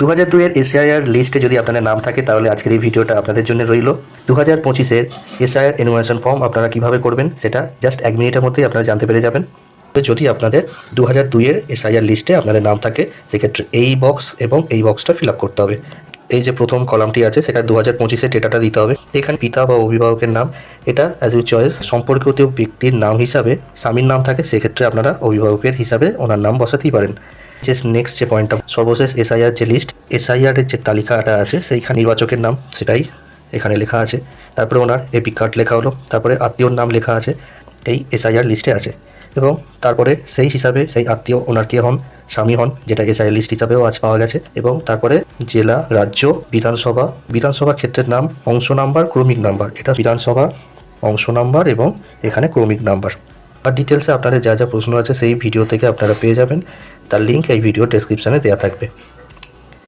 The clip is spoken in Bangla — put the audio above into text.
2002 এর এসআইআর লিস্টে যদি আপনাদের নাম থাকে তাহলে আজকের এই ভিডিওটা আপনাদের জন্য রইল। 2025-এর এসআইআর এনুমারেশন ফর্ম আপনারা কিভাবে করবেন সেটা জাস্ট 1 মিনিটের মধ্যেই আপনারা জানতে পেরে যাবেন। যদি আপনাদের 2002 এর এসআইআর লিস্টে আপনাদের নাম থাকে সেক্ষেত্রে এই বক্স এবং এই বক্সটা ফিল আপ করতে হবে। এই যে প্রথম কলামটি আছে সেটা 2025-এর ডেটাটা দিতে হবে। এখানে পিতা বা অভিভাবকের নাম, এটা অ্যাজ ইউ চয়েস। সম্পর্কিত ব্যক্তির নাম হিসাবে স্বামীর নাম থাকে সেক্ষেত্রে আপনারা অভিভাবকের হিসাবে ওনার নাম বসাতেই পারেন। যে নেক্সট যে পয়েন্টটা, সর্বশেষ এসআইআর যে লিস্ট, এসআইআরের যে তালিকাটা আছে সেইখানে নির্বাচকের নাম সেটাই এখানে লেখা আছে। তারপরে ওনার এপিক কার্ড লেখা হলো, তারপরে আত্মীয়র নাম লেখা আছে, এই এসআইআর লিস্টে আছে। এবং তারপরে সেই হিসাবে সেই আত্মীয় ওনার কে হন, স্বামী হন, যেটা এসআইআর লিস্ট হিসাবেও আজ পাওয়া গেছে। এবং তারপরে জেলা, রাজ্য, বিধানসভা ক্ষেত্রের নাম, অংশ নাম্বার, ক্রমিক নাম্বার, এটা বিধানসভা অংশ নাম্বার এবং এখানে ক্রমিক নাম্বার। আর ডিটেলসে আপনাদের যা যা প্রশ্ন আছে সেই ভিডিও থেকে আপনারা পেয়ে যাবেন, তার লিঙ্ক এই ভিডিও ডেসক্রিপশানে দেওয়া থাকবে।